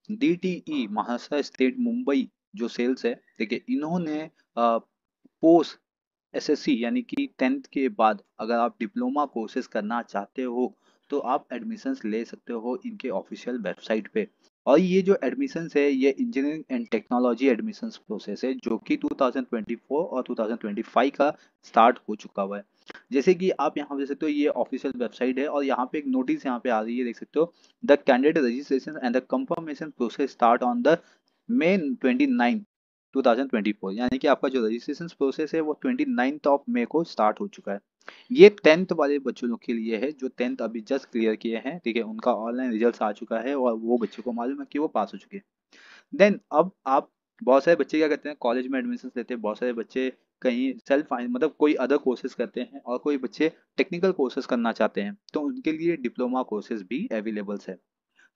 DTE Maharashtra state Mumbai जो sales है, देखिए इन्होंने पोस्ट एसएससी यानी कि 10th के बाद अगर आप डिप्लोमा कोर्सेज करना चाहते हो तो आप एडमिशन्स ले सकते हो इनके ऑफिशियल वेबसाइट पे। और ये जो एडमिशन्स है ये engineering and technology admissions process है जो कि 2024 और 2025 का स्टार्ट हो चुका हुआ है। जैसे कि आप यहाँ देख सकते हो ये ऑफिशियल वेबसाइट है और यहाँ पे एक नोटिस यहाँ पे आ रही है, देख सकते हो the candidate registration and the confirmation process start on the May 29 2024, यानी कि आपका जो रजिस्ट्रेशन प्रोसेस है वो 29 ऑफ मई को स्टार्ट हो चुका है। ये 10th वाले बच्चों लोग के लिए है जो 10th अभी जस्ट क्लियर किए हैं, ठीक है, उनका ऑनलाइन रिजल्ट आ चुका है और वो बच्चों को मालूम है कि वो पास हो चुके हैं। देन अब आप, बहुत सारे बच्चे क्या करते हैं कॉलेज में एडमिशन लेते हैं, बहुत सारे बच्चे कहीं सेल्फ मतलब कोई अदर कोर्सेज करते हैं और कोई बच्चे टेक्निकल कोर्सेज करना चाहते हैं तो उनके लिए डिप्लोमा कोर्सेज भी अवेलेबल्स है।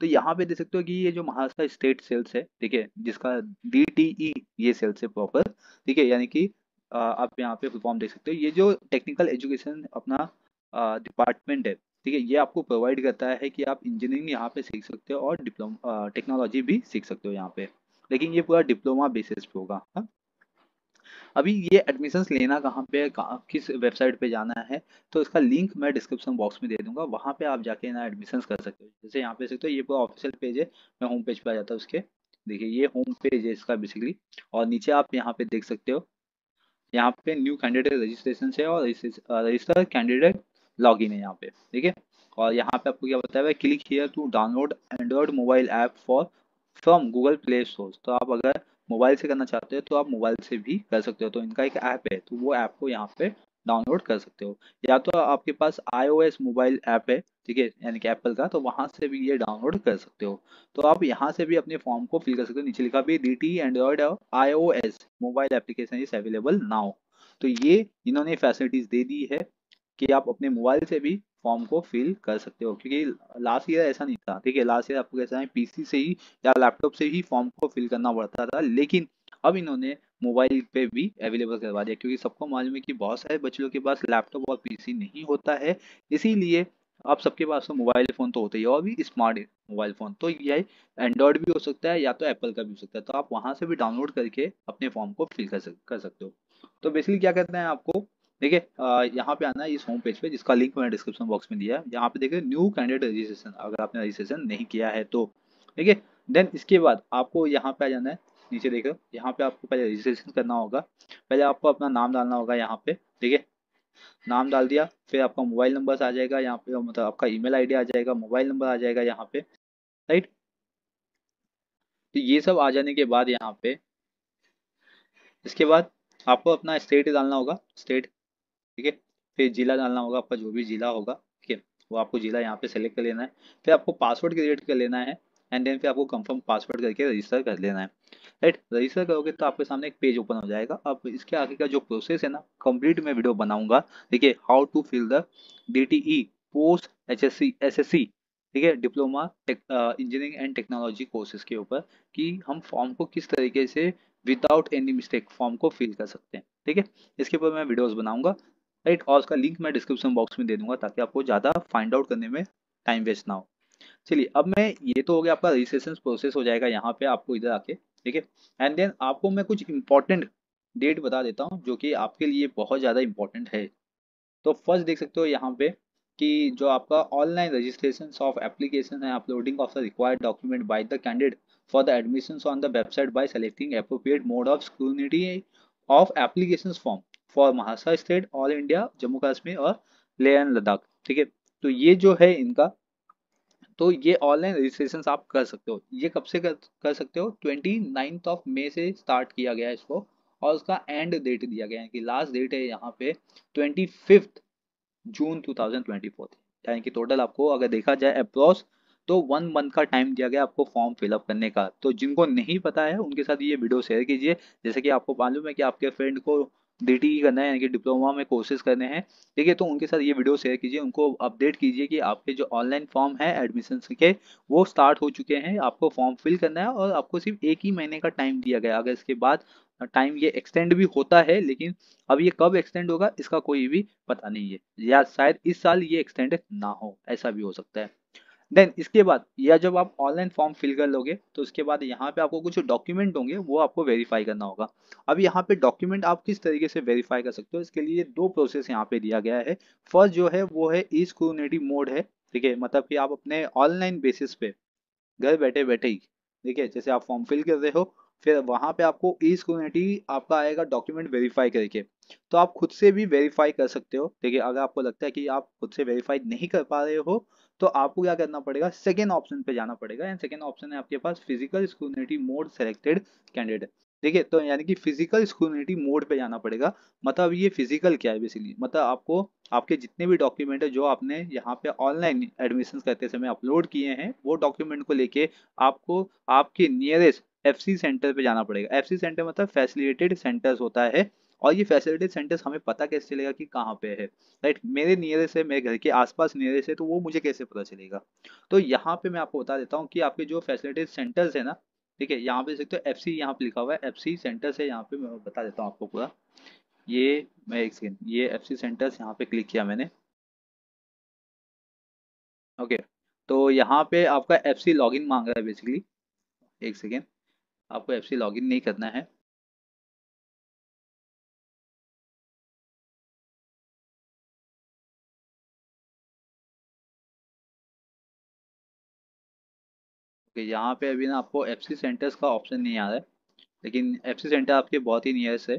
तो यहाँ पे देख सकते हो कि ये जो महाराष्ट्र स्टेट सेल्स है, ठीक है, जिसका DTE ये सेल्स है प्रॉपर, ठीक है, यानी कि आप यहाँ पे फुल फॉर्म देख सकते हो। ये जो टेक्निकल एजुकेशन अपना डिपार्टमेंट है, ठीक है, ये आपको प्रोवाइड करता है कि आप इंजीनियरिंग यहाँ पे सीख सकते हो और डिप्लोमा टेक्नोलॉजी भी सीख सकते हो यहाँ पे, लेकिन ये पूरा डिप्लोमा बेसिस पे होगा। हाँ? अभी ये एडमिशन्स लेना कहाँ पे है, किस वेबसाइट पे जाना है, तो इसका लिंक मैं डिस्क्रिप्शन बॉक्स में दे दूंगा, वहाँ पे आप जाके ना एडमिशन्स कर सकते हो। जैसे यहाँ पे देख सकते हो ये पूरा ऑफिशियल पेज है, मैं होम पेज पे आ जाता हूँ उसके। देखिए ये होम पेज है इसका बेसिकली, और नीचे आप यहाँ पे देख सकते हो, यहाँ पे न्यू कैंडिडेट रजिस्ट्रेशन है और रजिस्टर कैंडिडेट लॉगिन है यहाँ पे, ठीक है। और यहाँ पे आपको क्या बताया हुआ है, click here to download Android mobile app for from Google Play Store. तो आप अगर मोबाइल से करना चाहते हो तो आप मोबाइल से भी कर सकते हो, तो इनका एक ऐप है तो वो ऐप को यहाँ पे डाउनलोड कर सकते हो। या तो आपके पास iOS मोबाइल ऐप है, ठीक है, यानी कि एप्पल का, तो वहाँ से भी ये डाउनलोड कर सकते हो। तो आप यहाँ से भी अपने फॉर्म को फिल कर सकते हो। नीचे लिखा भी DT एंड्रॉयड और iOS mobile application is available now. तो ये इन्होंने फैसिलिटीज दे दी है कि आप अपने मोबाइल से भी फॉर्म को फिल कर सकते हो, क्योंकि लास्ट ईयर ऐसा नहीं था, ठीक है, लास्ट ईयर आपको कैसा है पीसी से ही या लैपटॉप से ही फॉर्म को फिल करना पड़ता था, लेकिन अब इन्होंने मोबाइल पे भी अवेलेबल करवा दिया, क्योंकि सबको मालूम है कि बहुत सारे बच्चों के पास लैपटॉप और पीसी नहीं होता है। इसीलिए आप सबके पास तो मोबाइल फ़ोन तो होता ही है, और भी स्मार्ट मोबाइल फ़ोन, तो ये एंड्रॉयड भी हो सकता है या तो एप्पल का भी हो सकता है, तो आप वहाँ से भी डाउनलोड करके अपने फॉर्म को फिल कर सकते हो। तो बेसिकली क्या करना है आपको, देखिए यहाँ पे आना है इस होम पेज पे, जिसका लिंक मैंने डिस्क्रिप्शन बॉक्स में दिया है। यहाँ पे देखिए न्यू कैंडिडेट रजिस्ट्रेशन, अगर आपने रजिस्ट्रेशन नहीं किया है तो, ठीक है। देन इसके बाद आपको यहाँ पे आ जाना है, नीचे देखो यहाँ पे आपको पहले रजिस्ट्रेशन करना होगा। पहले आपको अपना नाम डालना होगा यहाँ पे, ठीक है, नाम डाल दिया, फिर आपका मोबाइल नंबर आ जाएगा यहाँ पे, मतलब आपका ईमेल आईडी आ जाएगा, मोबाइल नंबर आ जाएगा यहाँ पे, राइट। तो ये सब आ जाने के बाद यहाँ पे, इसके बाद आपको अपना स्टेट डालना होगा, स्टेट, ठीक है, फिर जिला डालना होगा, आपका जो भी जिला होगा, ठीक है, वो आपको जिला यहाँ पे सेलेक्ट कर लेना है। फिर आपको पासवर्ड क्रिएट कर लेना है, एंड देन फिर आपको कंफर्म पासवर्ड करके रजिस्टर कर लेना है, राइट। रजिस्टर करोगे तो आपके सामने एक पेज ओपन हो जाएगा। अब इसके आगे का जो प्रोसेस है ना, कंप्लीट मैं वीडियो बनाऊंगा, देखिए how to fill the DTE post HSC SSC, ठीक है, diploma engineering and technology courses के ऊपर, कि हम फॉर्म को किस तरीके से विदाउट एनी मिस्टेक फॉर्म को फिल कर सकते हैं, ठीक है। इसके ऊपर मैं वीडियोस बनाऊंगा, राइट, और उसका लिंक मैं डिस्क्रिप्शन बॉक्स में दे दूंगा ताकि आपको ज़्यादा फाइंड आउट करने में टाइम वेस्ट ना हो। चलिए अब मैं, ये तो हो गया आपका रजिस्ट्रेशन प्रोसेस हो जाएगा यहाँ पे आपको इधर आके, ठीक है। एंड देन आपको मैं कुछ इंपॉर्टेंट डेट बता देता हूँ जो कि आपके लिए बहुत ज़्यादा इंपॉर्टेंट है। तो फर्स्ट देख सकते हो यहाँ पे कि जो आपका ऑनलाइन रजिस्ट्रेशन ऑफ एप्लीकेशन है, uploading of the required document by the candidate for the admissions on the website by selecting appropriate mode of scrutiny of application form for Maharashtra state, all India, Jammu Kashmir और Leh and Ladakh, ठीक है। तो ये जो है इनका, तो ये ऑनलाइन रजिस्ट्रेशन आप कर सकते हो। ये कब से कर सकते हो, 29 से स्टार्ट किया गया है इसको, और उसका एंड डेट दिया गया है कि लास्ट डेट है यहाँ पे 25 जून 2024, यानी कि टोटल आपको अगर देखा जाए अप्रॉक्स तो 1 मंथ का टाइम दिया गया आपको फॉर्म फिलअप करने का। तो जिनको नहीं पता है उनके साथ ये वीडियो शेयर कीजिए, जैसे कि आपको मालूम है कि आपके फ्रेंड को DTE करना है, यानी कि डिप्लोमा में कोर्सेज करने हैं, ठीक है, तो उनके साथ ये वीडियो शेयर कीजिए, उनको अपडेट कीजिए कि आपके जो ऑनलाइन फॉर्म है एडमिशन के वो स्टार्ट हो चुके हैं, आपको फॉर्म फिल करना है और आपको सिर्फ 1 ही महीने का टाइम दिया गया। अगर इसके बाद टाइम ये एक्सटेंड भी होता है, लेकिन अब ये कब एक्सटेंड होगा इसका कोई भी पता नहीं है, या शायद इस साल ये एक्सटेंड ना हो, ऐसा भी हो सकता है। देन इसके बाद या जब आप ऑनलाइन फॉर्म फिल कर लोगे तो उसके बाद यहाँ पे आपको कुछ डॉक्यूमेंट होंगे वो आपको वेरीफाई करना होगा। अब यहाँ पे डॉक्यूमेंट आप किस तरीके से वेरीफाई कर सकते हो, इसके लिए दो प्रोसेस यहाँ पे दिया गया है। फर्स्ट जो है वो है ई स्क्रूनिटी मोड है, ठीक है, मतलब कि आप अपने ऑनलाइन बेसिस पे घर बैठे बैठे ही, ठीक है, जैसे आप फॉर्म फिल कर रहे हो, फिर वहां पे आपको ई स्क्रूनिटी आपका आएगा डॉक्यूमेंट वेरीफाई करके, तो आप खुद से भी वेरीफाई कर सकते हो। ठीक है, अगर आपको लगता है कि आप खुद से वेरीफाई नहीं कर पा रहे हो तो आपको क्या करना पड़ेगा, सेकेंड ऑप्शन पे जाना पड़ेगा, एंड सेकेंड ऑप्शन है आपके पास फिजिकल स्क्रूनिटी मोड सेलेक्टेड कैंडिडेट। देखिए, तो यानी कि फिजिकल स्क्रूनिटी मोड पे जाना पड़ेगा। मतलब ये फिजिकल क्या है बेसिकली, मतलब आपको आपके जितने भी डॉक्यूमेंट है जो आपने यहाँ पे ऑनलाइन एडमिशन करते समय अपलोड किए हैं वो डॉक्यूमेंट को लेके आपको आपके नियरेस्ट एफसी सेंटर पे जाना पड़ेगा। एफसी सेंटर मतलब फैसिलिटेटेड सेंटर्स होता है, और ये फैसिलिटेटेड सेंटर्स हमें पता कैसे चलेगा कि कहाँ पे है, राइट, मेरे नियरेस्ट है, मेरे घर के आसपास नियरेस्ट है, तो वो मुझे कैसे पता चलेगा। तो यहाँ पे मैं आपको बता देता हूँ कि आपके जो फैसिलिटेटेड सेंटर्स है ना, ठीक है, यहाँ पे देख सकते हो एफसी यहाँ पे लिखा हुआ है, एफसी सेंटर्स है यहाँ पे, मैं बता देता हूँ आपको पूरा। ये मैं एक सेकेंड, ये एफसी सेंटर्स यहाँ पे क्लिक किया मैंने। ओके, तो यहाँ पे आपका एफसी लॉगिन मांग रहा है बेसिकली। एक सेकेंड, आपको एफसी लॉगिन नहीं करना है। ओके, यहाँ पे अभी ना आपको एफसी सेंटर्स का ऑप्शन नहीं आ रहा है, लेकिन एफसी सेंटर आपके बहुत ही नियरेस्ट है।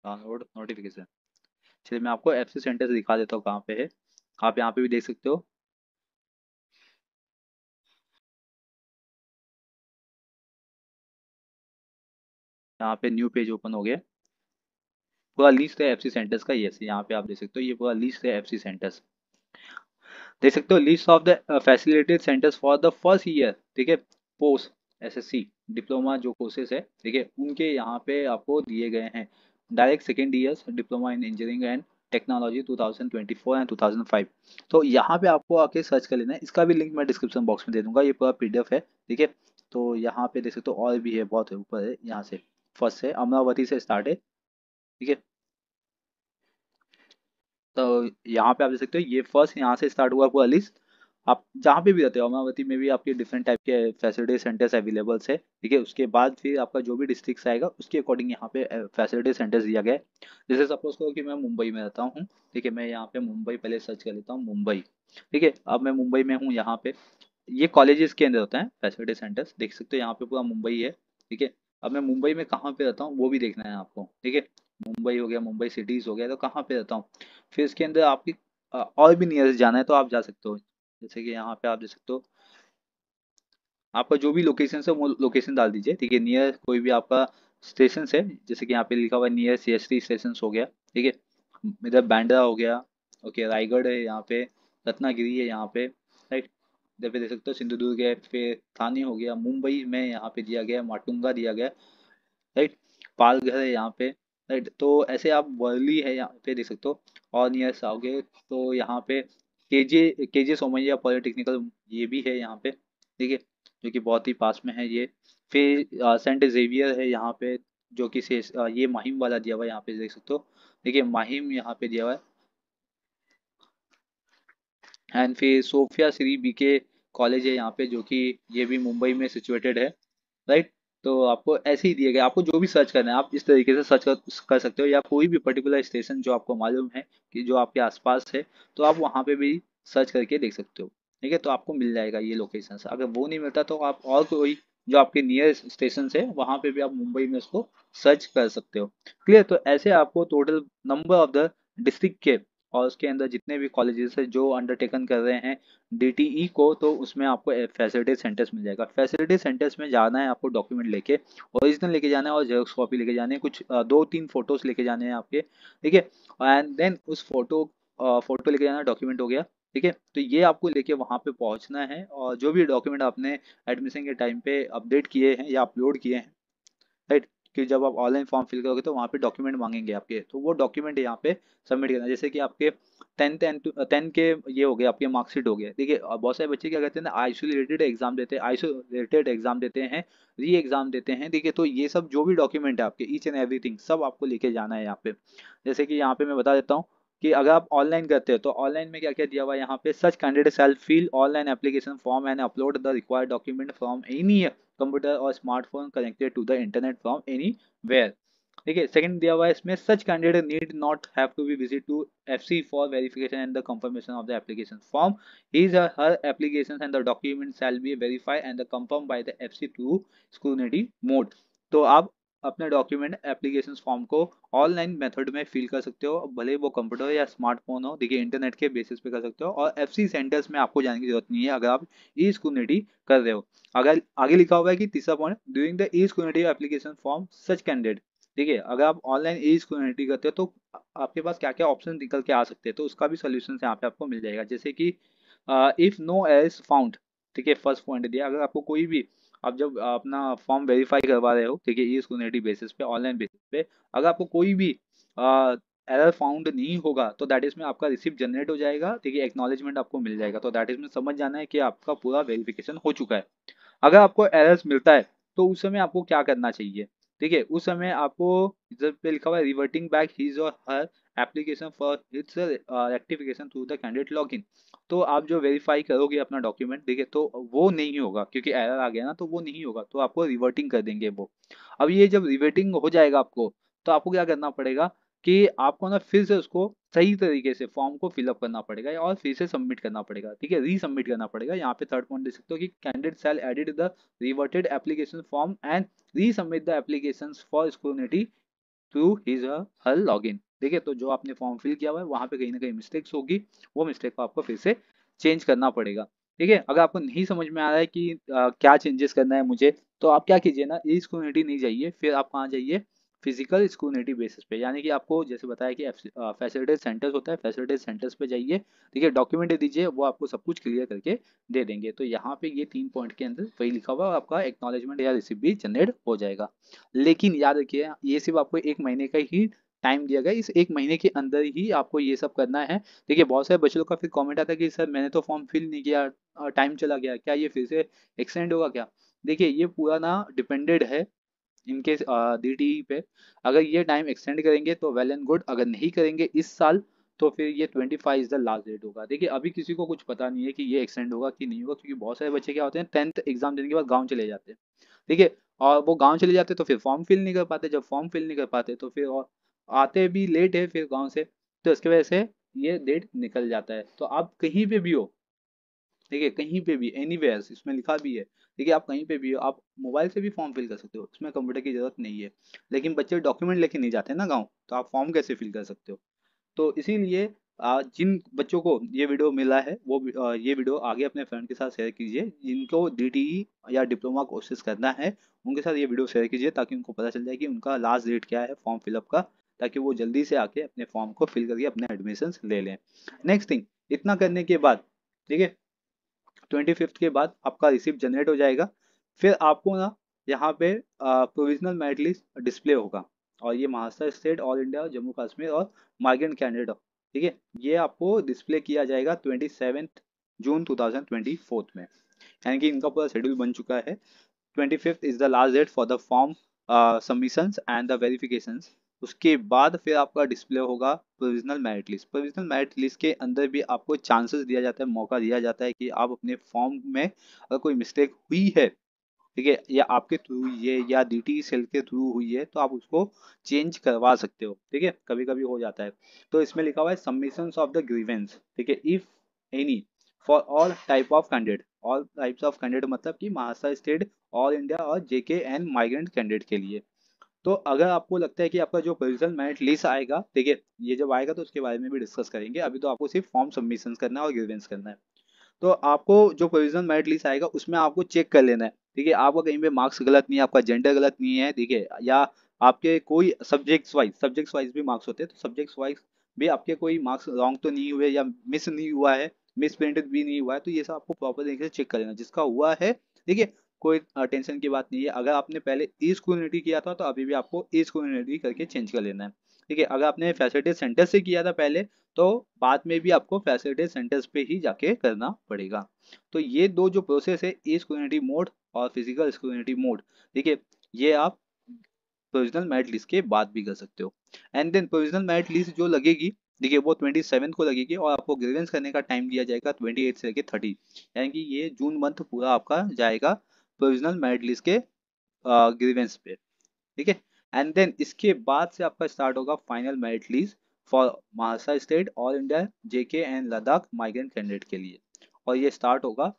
डाउनलोड नोटिफिकेशन, चलिए मैं आपको एफसी सेंटर्स दिखा देता हूँ कहाँ पे है। आप यहाँ पे भी देख सकते हो, यहाँ पे न्यू पेज ओपन हो गया, पूरा लिस्ट है एफसी सेंटर्स का। यस, यहाँ पे आप देख सकते हो ये पूरा लिस्ट है एफसी सेंटर्स, देख सकते हो, list of the facilitated centres for the first year, ठीक है, पोस्ट एसएससी डिप्लोमा जो कोर्सेज है, ठीक है, उनके यहाँ पे आपको दिए गए हैं। Direct second years diploma in engineering and technology 2024 and 2005, तो यहाँ पे आपको आके सर्च कर लेना है। इसका भी लिंक मैं डिस्क्रिप्शन बॉक्स में दे दूंगा, ये पूरा पीडीएफ है, ठीक है। तो यहाँ पे देख सकते हो और भी है, बहुत है, ऊपर है, यहाँ से फर्स्ट से अमरावती से स्टार्ट है, ठीक है। तो यहाँ पे आप देख सकते हो ये फर्स्ट यहाँ से स्टार्ट हुआ पूरा लिस्ट। आप जहाँ पे भी रहते हो अमरावती में भी आपके डिफरेंट टाइप के फैसिलिटी सेंटर्स अवेलेबल्स है, ठीक है। उसके बाद फिर आपका जो भी डिस्ट्रिक्ट आएगा उसके अकॉर्डिंग यहाँ पे फैसिलिटी सेंटर्स दिया गया है। जैसे सपोज करो कि मैं मुंबई में रहता हूँ, ठीक है, मैं यहाँ पे मुंबई पहले सर्च कर लेता हूँ, मुंबई, ठीक है। अब मैं मुंबई में हूँ, यहाँ पे ये कॉलेजेस के अंदर होता है फैसिलिटी सेंटर्स, देख सकते हो यहाँ पे पूरा मुंबई है, ठीक है। अब मैं मुंबई में कहाँ पे रहता हूँ वो भी देखना है आपको, ठीक है। मुंबई हो गया, मुंबई सिटीज हो गया, तो कहाँ पे रहता हूँ, फिर इसके अंदर आपकी और भी नियरेस्ट जाना है तो आप जा सकते हो। जैसे कि यहाँ पे आप देख सकते हो, आपका जो भी लोकेशन है वो लोकेशन डाल दीजिए, ठीक है। नियर कोई भी आपका स्टेशन है, जैसे कि यहाँ पे लिखा हुआ है नियर सीएसटी स्टेशन हो गया, ठीक है। इधर बांद्रा हो गया, ओके, रायगढ़ है यहाँ पे, रत्नागिरी है यहाँ पे, राइट। इधर पे देख सकते हो सिंधुदुर्ग है, फिर थाने हो गया, मुंबई में यहाँ पे दिया गया है, माटुंगा दिया गया है, राइट। पालघर है यहाँ पे, राइट। तो ऐसे आप वर्ली है यहाँ पे देख सकते हो, और नियर आओगे तो यहाँ पे केजे सोमैया पॉलिटेक्निकल ये भी है यहाँ पे, ठीक है, जो कि बहुत ही पास में है ये। फिर सेंट जेवियर है यहाँ पे, जो कि ये माहिम वाला दिया हुआ है यहाँ पे देख सकते हो, देखिए माहिम यहाँ पे दिया हुआ है। एंड फिर सोफिया श्री बीके कॉलेज है यहाँ पे, जो कि ये भी मुंबई में सिचुएटेड है, राइट। तो आपको ऐसे ही दिए गए, आपको जो भी सर्च करना है आप इस तरीके से सर्च कर सकते हो, या कोई भी पर्टिकुलर स्टेशन जो आपको मालूम है कि जो आपके आसपास है, तो आप वहाँ पे भी सर्च करके देख सकते हो, ठीक है। तो आपको मिल जाएगा ये लोकेशन, अगर वो नहीं मिलता तो आप और कोई जो आपके नियर स्टेशन है वहाँ पे भी आप मुंबई में उसको सर्च कर सकते हो। क्लियर, तो ऐसे आपको total number of the district के और उसके अंदर जितने भी कॉलेजेस है जो अंडरटेकन कर रहे हैं डीटीई को, तो उसमें आपको फैसिलिटी सेंटर्स मिल जाएगा। फैसिलिटी सेंटर्स में जाना है आपको डॉक्यूमेंट लेके, ओरिजिनल लेके जाना है और जेरोक्स कॉपी लेके जाने हैं, कुछ दो तीन फोटोज लेके जाने हैं आपके, ठीक है। एंड देन उस फोटो लेके जाना, डॉक्यूमेंट हो गया, ठीक है। तो ये आपको लेके वहाँ पे पहुँचना है, और जो भी डॉक्यूमेंट आपने एडमिशन के टाइम पे अपडेट किए हैं या अपलोड किए हैं, राइट, कि जब आप ऑनलाइन फॉर्म फिल करोगे तो वहाँ पे डॉक्यूमेंट मांगेंगे आपके, तो वो डॉक्यूमेंट यहाँ पे सबमिट करना है। जैसे कि आपके टेंथ के ये हो गए, आपके मार्कशीट हो गए, ठीक है। और बहुत सारे बच्चे क्या करते हैं ना, आइसोलेटेड एग्जाम देते हैं, री एग्जाम देते हैं, ठीक है। तो ये सब जो भी डॉक्यूमेंट है आपके ईच एंड एवरीथिंग सब आपको लेके जाना है यहाँ पे। जैसे कि यहाँ पे मैं बता देता हूँ, कि अगर आप ऑनलाइन करते हो तो ऑनलाइन में क्या क्या दिया हुआ है यहाँ पे, such candidate shall fill online application form and upload the required document from any computer और smartphone connected to the internet from anywhere. ठीक है, सेकंड दिया हुआ है इसमें, such candidate need not have to be visit to FC for verification and the confirmation of the application form, his or her applications and the documents shall be verified and confirmed by the FC through scrutiny mode। तो आप अपने document application form को online method में fill कर सकते हो, भले वो कंप्यूटर या स्मार्टफोन हो, देखिए इंटरनेट के बेसिस पे कर सकते हो, और एफसी सेंटर्स में आपको जाने की जरूरत नहीं है अगर आप ई स्क्रूनिटी कर रहे हो। अगर आगे लिखा हुआ है कि तीसरा point, during the e scrutiny application form such candidate, ठीक है, अगर आप ऑनलाइन ई स्क्रूनिटी करते हो तो आपके पास क्या क्या ऑप्शन निकल के आ सकते हैं, तो उसका भी सोल्यूशन यहाँ पे आपको मिल जाएगा। जैसे कि इफ नो एल्स फाउंड, ठीक है, फर्स्ट पॉइंट दिया, अगर आपको कोई भी, आप जब अपना फॉर्म वेरीफाई करवा रहे हो, ठीक है, ई स्क्रूनिटी बेसिस पे, ऑनलाइन बेसिस पे, अगर आपको कोई भी एरर फाउंड नहीं होगा तो दैट इज में आपका रिसिप्ट जनरेट हो जाएगा, ठीक है, एक्नॉलेजमेंट आपको मिल जाएगा, तो दैट इज में समझ जाना है कि आपका पूरा वेरिफिकेशन हो चुका है। अगर आपको एरर्स मिलता है तो उस समय आपको क्या करना चाहिए, ठीक है, उस समय आपको इधर पे लिखा हुआ है रिवर्टिंग बैक हिज और her application for its rectification through the candidate login. तो आप जो वेरीफाई करोगे अपना डॉक्यूमेंट, ठीक है, तो वो नहीं होगा क्योंकि एरर आ गया ना, तो वो नहीं होगा, तो आपको रिवर्टिंग कर देंगे वो। अब ये जब रिवर्टिंग हो जाएगा आपको, तो आपको क्या करना पड़ेगा कि आपको ना फिर से उसको सही तरीके से फॉर्म को फिलअप करना पड़ेगा और फिर से सबमिट करना पड़ेगा, ठीक है, रीसबमिट करना पड़ेगा। यहाँ पे थर्ड पॉइंट देख सकते हो कि candidate shall edit the reverted application form and resubmit the application for scrutiny through his her login. ठीक है, तो जो आपने फॉर्म फिल किया हुआ है वहां पे कहीं ना कहीं मिस्टेक्स होगी, वो मिस्टेक को आपको फिर से चेंज करना पड़ेगा। ठीक है, अगर आपको नहीं समझ में आ रहा है कि क्या चेंजेस करना है मुझे, तो आप क्या कीजिए ना, ई स्क्रूनिटी नहीं जाइए, फिर आप कहाँ जाइए, फिजिकल स्क्रूनिटी बेसिस पे, यानी कि आपको जैसे बताया कि फैसिलिटी सेंटर्स होता है, फैसिलिटी सेंटर्स पे जाइए, ठीक है, डॉक्यूमेंट दे दीजिए, वो आपको सब कुछ क्लियर करके दे देंगे। तो यहाँ पे ये 3 पॉइंट के अंदर वही लिखा हुआ है, आपका एक्नॉलेजमेंट या रिसिप्ट भी जनरेट हो जाएगा। लेकिन याद रखिए, ये सिर्फ आपको 1 महीने का ही टाइम दिया गया, इस 1 महीने के अंदर ही आपको ये सब करना है। देखिए बहुत सारे बच्चों का फिर कमेंट आता है कि सर मैंने तो फॉर्म फिल नहीं किया, टाइम चला गया, क्या ये फिर से एक्सटेंड होगा क्या? देखिए ये पूरा ना डिपेंडेड है इनके डीटीई पे। अगर ये टाइम एक्सटेंड करेंगे तो वेल एंड गुड, अगर नहीं करेंगे इस साल तो फिर ये 25 इज द लास्ट डेट होगा। देखिए अभी किसी को कुछ पता नहीं है कि ये एक्सटेंड होगा कि नहीं होगा, क्योंकि बहुत सारे बच्चे क्या होते हैं 10th एग्जाम देने के बाद गाँव चले जाते हैं, ठीक है, और वो गाँव चले जाते तो फिर फॉर्म फिल नहीं कर पाते, जब फॉर्म फिल नहीं कर पाते तो फिर और आते भी लेट है फिर गाँव से, तो इसकी वजह से ये डेट निकल जाता है। तो आप कहीं पे भी हो, ठीक है, कहीं पे भी एनीवेयर, इसमें लिखा भी है, देखिए आप कहीं पे भी हो, आप मोबाइल से भी फॉर्म फिल कर सकते हो, उसमें कंप्यूटर की जरूरत नहीं है। लेकिन बच्चे डॉक्यूमेंट लेके नहीं जाते ना गाँव, तो आप फॉर्म कैसे फिल कर सकते हो? तो इसीलिए जिन बच्चों को ये वीडियो मिला है वो ये वीडियो आगे अपने फ्रेंड के साथ शेयर कीजिए, जिनको डीटीई या डिप्लोमा कोर्सेज करना है उनके साथ ये वीडियो शेयर कीजिए, ताकि उनको पता चल जाए कि उनका लास्ट डेट क्या है फॉर्म फिलअप का, ताकि वो जल्दी से आके अपने फॉर्म को फिल करके अपने एडमिशन ले लें। नेक्स्ट थिंग, इतना करने के बाद, ठीक है, 25th के बाद आपका रिसिप्ट जनरेट हो जाएगा। फिर आपको ना यहाँ पे प्रोविजनल मेरिट लिस्ट डिस्प्ले होगा, और ये Maharashtra state, all India, Jammu Kashmir और माइग्रेंट कैंडिडेट, ठीक है, ये आपको डिस्प्ले किया जाएगा 27 जून 2024 में, यानी कि इनका पूरा शेड्यूल बन चुका है। 25th is the last date for the form submissions and the verifications. उसके बाद फिर आपका डिस्प्ले होगा provisional merit list. Provisional merit list के अंदर भी आपको चांसेस दिया जाता है, मौका दिया जाता है कि आप अपने फॉर्म में अगर कोई मिस्टेक हुई है, ठीक है, या आपके थ्रू हुई है या डीटी सेल के थ्रू हुई है, तो आप उसको चेंज करवा सकते हो, ठीक है, कभी कभी हो जाता है। तो इसमें लिखा हुआ है सबमिशंस ऑफ द ग्रीवेंस, ठीक है, if any, for all type of candidate, all types of candidate मतलब कि महाराष्ट्र स्टेट, ऑल इंडिया और जेके एंड माइग्रेंट कैंडिडेट के लिए। तो अगर आपको लगता है कि आपका जो प्रोविजनल मेरिट लिस्ट आएगा, ठीक है, ये जब आएगा तो उसके बारे में भी डिस्कस करेंगे, अभी तो आपको सिर्फ फॉर्म सबमिशन करना है और ग्रीवेंस करना है। तो आपको जो प्रोविजनल मेरिट लिस्ट आएगा उसमें आपको चेक कर लेना है, ठीक है, आपका कहीं पे मार्क्स गलत नहीं है, आपका जेंडर गलत नहीं है, ठीक है, या आपके कोई सब्जेक्ट्स वाइज भी मार्क्स होते हैं, तो सब्जेक्ट्स वाइज भी आपके कोई मार्क्स रॉन्ग तो नहीं हुए या मिस नहीं हुआ है, मिस प्रिंटेड भी नहीं हुआ है, तो ये सब आपको प्रॉपर तरीके से चेक कर लेना, जिसका हुआ है, ठीक है, कोई टेंशन की बात नहीं है। अगर आपने पहले ई स्कूलिनिटी किया था तो अभी भी आपको ई स्कूलिनिटी करके चेंज कर लेना है, ठीक है, अगर आपने फैसिलिटी सेंटर से किया था पहले तो बाद में भी आपको फैसिलिटी सेंटर्स पे ही जाके करना पड़ेगा। तो ये दो जो प्रोसेस है, ई स्क्रूनिटी मोड और फिजिकल स्क्रूनिटी मोड, ठीक है, ये आप प्रोविजनल मेरिट लिस्ट के बाद भी कर सकते हो। And then provisional merit list जो लगेगी, देखिए वो 27 को लगेगी और आपको ग्रीवेंस करने का टाइम दिया जाएगा 28 से लेके 30, यानी कि ये जून मंथ पूरा आपका जाएगा प्रोविजनल मेरिट लिस्ट के ग्रीवेंस पे, ठीक है। एंड देन इसके बाद से आपका स्टार्ट होगा final merit list for Maharashtra state, all India, JK and Ladakh migrant candidate के लिए, और ये स्टार्ट होगा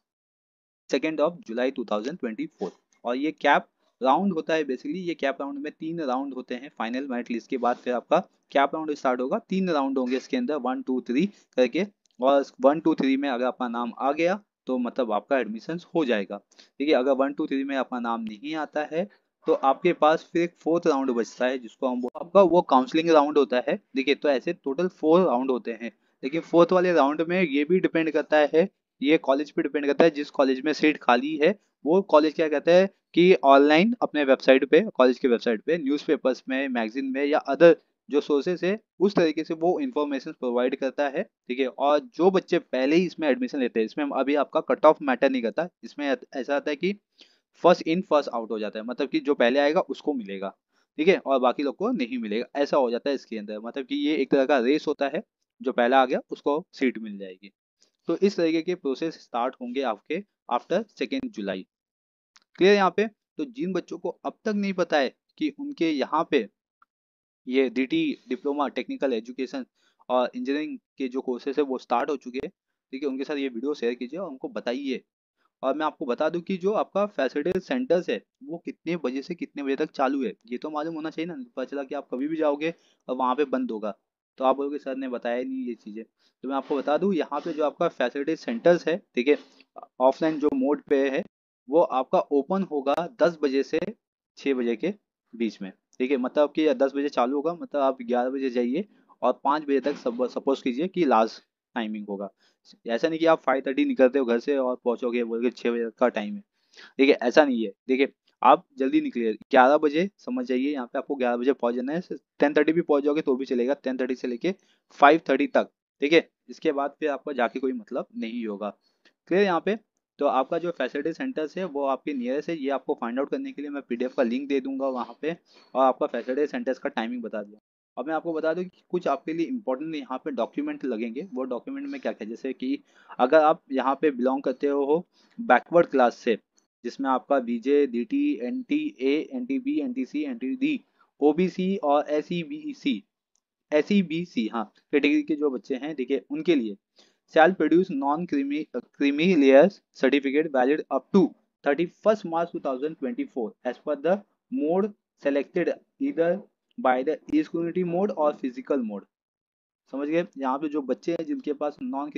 2 जुलाई 2024। और ये कैप राउंड होता है बेसिकली, ये कैप राउंड में 3 राउंड होते हैं। फाइनल मेरिट लिस्ट के बाद फिर आपका कैप राउंड स्टार्ट होगा, 3 राउंड होंगे इसके अंदर, 1 2 3 करके, और 1 2 3 में अगर आपका नाम आ गया तो मतलब आपका एडमिशन हो जाएगा, ठीक है। अगर 1 2 3 में आपका नाम नहीं आता है तो आपके पास फिर एक 4th राउंड बचता है, जिसको हम आपका वो काउंसलिंग राउंड होता है, देखिए। तो ऐसे टोटल 4 राउंड होते हैं, लेकिन 4th वाले राउंड में ये भी डिपेंड करता है, ये कॉलेज पे डिपेंड करता है, जिस कॉलेज में सीट खाली है वो कॉलेज क्या कहता है कि ऑनलाइन अपने वेबसाइट पे, कॉलेज के वेबसाइट पे, न्यूज़पेपर्स में, मैगजीन में या अदर जो सोर्सेस है उस तरीके से वो इन्फॉर्मेशन प्रोवाइड करता है, ठीक है। और जो बच्चे पहले ही इसमें एडमिशन लेते हैं, इसमें अभी आपका कट ऑफ मैटर नहीं करता, इसमें ऐसा आता है कि फर्स्ट इन फर्स्ट आउट हो जाता है, मतलब कि जो पहले आएगा उसको मिलेगा, ठीक है, और बाकी लोग को नहीं मिलेगा, ऐसा हो जाता है इसके अंदर, मतलब कि ये एक तरह का रेस होता है, जो पहला आ गया उसको सीट मिल जाएगी। तो इस तरीके के प्रोसेस स्टार्ट होंगे आपके आफ्टर 2 जुलाई। क्लियर यहाँ पे। तो जिन बच्चों को अब तक नहीं पता है कि उनके यहाँ पे ये डीटी डिप्लोमा टेक्निकल एजुकेशन और इंजीनियरिंग के जो कोर्सेज है वो स्टार्ट हो चुके हैं, ठीक है, उनके साथ ये वीडियो शेयर कीजिए और उनको बताइए। और मैं आपको बता दूं कि जो आपका फैसिलिटी सेंटर्स है वो कितने बजे से कितने बजे तक चालू है, ये तो मालूम होना चाहिए ना, पता चला कि आप कभी भी जाओगे और वहाँ पे बंद होगा तो आप बोलोगे सर ने बताया ही नहीं ये चीज़ें। तो मैं आपको बता दूं यहाँ पे जो आपका फैसिलिटी सेंटर्स है, ठीक है, ऑफलाइन जो मोड पे है वो आपका ओपन होगा 10 बजे से 6 बजे के बीच में, ठीक है। मतलब कि 10 बजे चालू होगा, मतलब आप 11 बजे जाइए और 5 बजे तक सब सपोज कीजिए कि लास्ट टाइमिंग होगा। ऐसा नहीं कि आप 5:30 निकलते हो घर से और पहुंचोगे बोल के 6 बजे का टाइम है, ठीक है, ऐसा नहीं है। देखिए आप जल्दी निकलिए, 11 बजे समझ जाइए, यहाँ पे आपको 11 बजे पहुंच जाना है, 10:30 भी पहुंच जाओगे तो भी चलेगा, 10:30 से लेके 5:30 तक, ठीक है। इसके बाद फिर आपको जाके कोई मतलब नहीं होगा। क्लियर यहाँ पे। तो आपका जो फैसिलिटी सेंटर्स है वो आपके नियरेस्ट है, ये आपको फाइंड आउट करने के लिए मैं पीडीएफ का लिंक दे दूंगा वहाँ पे, और आपका फैसिलिटी सेंटर्स का टाइमिंग बता दूंगा। अब मैं आपको बता दूं कि कुछ आपके लिए इंपॉर्टेंट यहाँ पे डॉक्यूमेंट लगेंगे, वो डॉक्यूमेंट में क्या क्या, जैसे कि अगर आप यहाँ पे बिलोंग करते हो बैकवर्ड क्लास से, जिसमें आपका बीजे, डीटी, एनटी ए, एनटी बी, एनटी सी, एनटी डी, ओबीसी और एसईबीसी, हाँ, कैटेगरी के जो बच्चे हैं, ठीक है, उनके लिए shall produce non-creamy layers certificate valid up to 31st March 2024 as per the mode selected either by the e-community mode or physical mode। समझ गए। यहाँ पे जो बच्चे हैं जिनके पास नॉन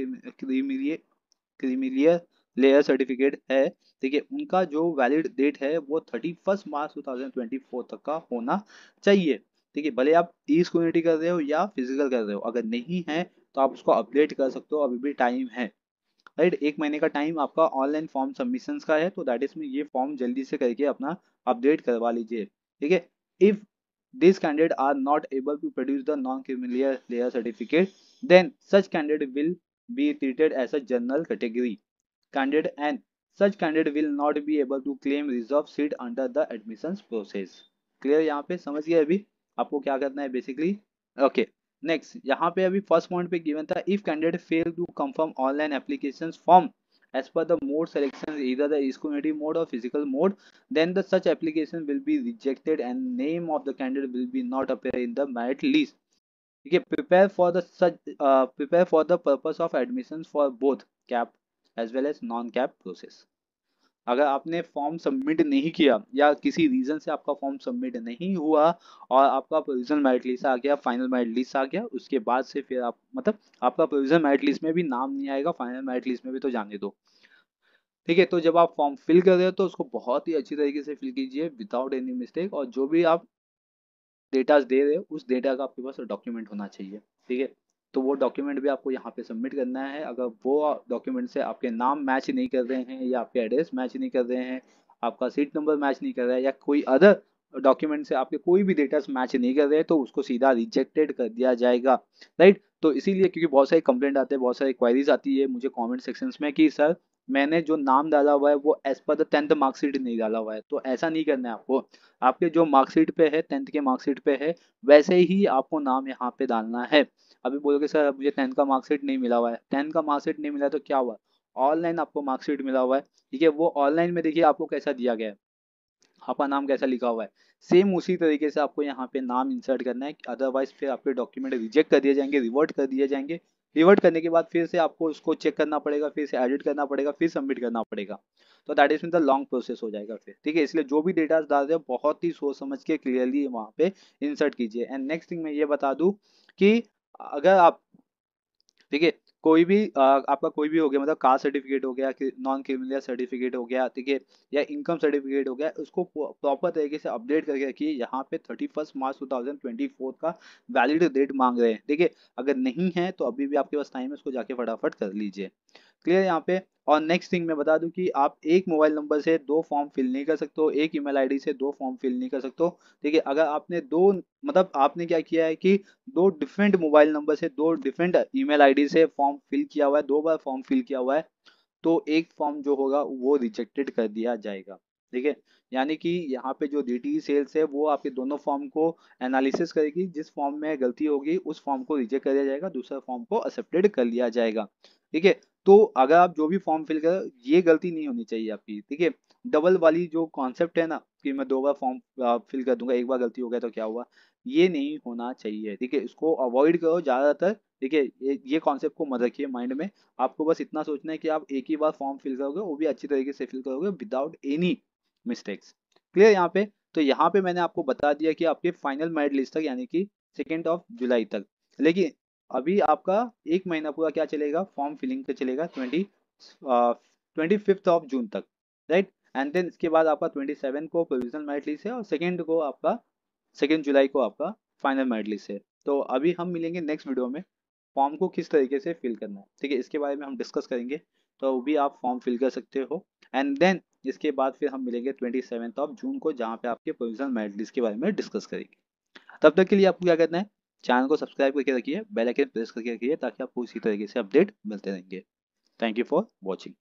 क्रीमिलियर लेयर सर्टिफिकेट है, ठीक है, उनका जो वैलिड डेट है वो 31 मार्च 2024 तक का होना चाहिए, ठीक है। भले आप ई कम्युनिटी कर रहे हो या फिजिकल कर रहे हो, अगर नहीं है तो आप उसको अपडेट कर सकते हो, अभी भी टाइम है, राइट। 1 महीने का टाइम आपका ऑनलाइन फॉर्म सबमिशन का है, तो दैट इज में ये फॉर्म जल्दी से करके अपना अपडेट करवा लीजिए, ठीक है। If these candidates are not able to produce the non-criminal layer certificate, then such candidate will be treated as a general category candidate, and such candidate will not be able to claim reserved seat under the admissions process। Clear यहाँ पे, समझ गए अभी आपको क्या करना है basically. Okay, next यहाँ पे अभी फर्स्ट पॉइंट पे गिवन था, if candidate fail to confirm online application form as per the mode selection, either the e-community mode or physical mode, then the such application will be rejected and name of the candidate will be not appear in the merit list। ठीक है, prepare for the purpose of admissions for both cap as well as non cap process। अगर आपने form submit नहीं किया या किसी reason से आपका फॉर्म सबमिट नहीं हुआ और आपका प्रोविजनल मेरिट लिस्ट आ गया, फाइनल मेरिट लिस्ट आ गया, उसके बाद से फिर आप मतलब आपका प्रोविजनल मेरिट लिस्ट में भी नाम नहीं आएगा, फाइनल मेरिट लिस्ट में भी तो जाने दो, ठीक है। तो जब आप फॉर्म फिल कर रहे हो तो उसको बहुत ही अच्छी तरीके से फिल कीजिए विदाउट एनी मिस्टेक, और जो भी आप डेटा दे रहे हो उस डेटा का आपके पास डॉक्यूमेंट होना चाहिए, ठीक है। तो वो डॉक्यूमेंट भी आपको यहाँ पे सबमिट करना है। अगर वो डॉक्यूमेंट से आपके नाम मैच नहीं कर रहे हैं या आपके एड्रेस मैच नहीं कर रहे हैं, आपका सीट नंबर मैच नहीं कर रहा है, या कोई अदर डॉक्यूमेंट से आपके कोई भी डेटा मैच नहीं कर रहे हैं, तो उसको सीधा रिजेक्टेड कर दिया जाएगा, राइट। तो इसीलिए क्योंकि बहुत सारे कंप्लेंट आते हैं, बहुत सारी क्वायरीज आती है मुझे कमेंट सेक्शंस में कि सर मैंने जो नाम डाला हुआ है वो as per the 10th marksheet नहीं डाला हुआ है, तो ऐसा नहीं करना है आपको। आपके जो मार्कशीट पे है, 10th के मार्कशीट पे है, वैसे ही आपको नाम यहाँ पे डालना है। अभी बोलोगे सर मुझे 10th का मार्कशीट नहीं मिला हुआ है, 10th का मार्कशीट नहीं मिला है तो क्या हुआ, ऑनलाइन आपको मार्कशीट मिला हुआ है, ठीक है, वो ऑनलाइन में देखिए आपको कैसा दिया गया है, आपका नाम कैसा लिखा हुआ है, सेम उसी तरीके से आपको यहाँ पे नाम इंसर्ट करना है, अदरवाइज फिर आपके डॉक्यूमेंट रिजेक्ट कर दिए जाएंगे, रिवर्ट कर दिए जाएंगे। रिवर्ट करने के बाद फिर से आपको उसको चेक करना पड़ेगा, फिर से एडिट करना पड़ेगा, फिर सबमिट करना पड़ेगा। तो that is mean the long process हो जाएगा फिर, ठीक है। इसलिए जो भी डेटा डाल रहे हो बहुत ही सोच समझ के क्लियरली वहाँ पे इंसर्ट कीजिए। एंड नेक्स्ट थिंग मैं ये बता दूं कि अगर आप, ठीक है, कोई भी आपका कोई भी हो गया, मतलब कास्ट सर्टिफिकेट हो गया, नॉन क्रिमिनल सर्टिफिकेट हो गया, ठीक है, या इनकम सर्टिफिकेट हो गया, उसको प्रॉपर तरीके से अपडेट करके रखिए। यहाँ पे 31 मार्च 2024 का वैलिड डेट मांग रहे हैं, ठीक है। अगर नहीं है तो अभी भी आपके पास टाइम है, उसको जाके फटाफट कर लीजिए। क्लियर यहाँ पे। और नेक्स्ट थिंग मैं बता दूं कि आप एक मोबाइल नंबर से दो फॉर्म फिल नहीं कर सकते हो, एक ईमेल आईडी से दो फॉर्म फिल नहीं कर सकते हो, ठीक है। अगर आपने दो, मतलब आपने क्या किया है कि दो डिफरेंट मोबाइल नंबर से दो डिफरेंट ईमेल आईडी से फॉर्म फिल किया हुआ है, दो बार फॉर्म फिल किया हुआ है, तो एक फॉर्म जो होगा वो रिजेक्टेड कर दिया जाएगा, ठीक है। यानी कि यहाँ पे जो डीटी सेल्स है वो आपके दोनों फॉर्म को एनालिसिस करेगी, जिस फॉर्म में गलती होगी उस फॉर्म को रिजेक्ट कर दिया जाएगा, दूसरा फॉर्म को एक्सेप्टेड कर लिया जाएगा, ठीक है। तो अगर आप जो भी फॉर्म फिल कर, ये गलती नहीं होनी चाहिए आपकी, ठीक है। डबल वाली जो कॉन्सेप्ट है ना कि मैं दो बार फॉर्म फिल कर दूंगा, एक बार गलती हो गया तो क्या हुआ, ये नहीं होना चाहिए, ठीक है। इसको अवॉइड करो ज्यादातर, ठीक है। ये कॉन्सेप्ट को मत रखिए माइंड में। आपको बस इतना सोचना है कि आप एक ही बार फॉर्म फिल करोगे, वो भी अच्छी तरीके से फिल करोगे विदाउट एनी मिस्टेक्स। क्लियर यहाँ पे। तो यहाँ पे मैंने आपको बता दिया कि आपके फाइनल मेरिट लिस्ट तक, यानी कि 2 जुलाई तक, लेकिन अभी आपका एक महीना पूरा क्या चलेगा, फॉर्म फिलिंग पे चलेगा, 25 जून तक, राइट। एंड देन इसके बाद आपका 27 को प्रोविजनल मेरिट लिस्ट है, और सेकेंड को आपका, 2 जुलाई को आपका फाइनल मेरिट लिस्ट है। तो अभी हम मिलेंगे नेक्स्ट वीडियो में, फॉर्म को किस तरीके से फिल करना है, ठीक है, इसके बारे में हम डिस्कस करेंगे। तो वो भी आप फॉर्म फिल कर सकते हो। एंड देन इसके बाद फिर हम मिलेंगे 27 जून को, जहाँ पे आपके प्रोविजनल मेरिट लिस्ट के बारे में डिस्कस करेंगे। तब तक के लिए आपको क्या करना है, चैनल को सब्सक्राइब करके रखिए, बेल आइकन प्रेस करके रखिए, ताकि आपको इसी तरीके से अपडेट मिलते रहेंगे। Thank you for watching.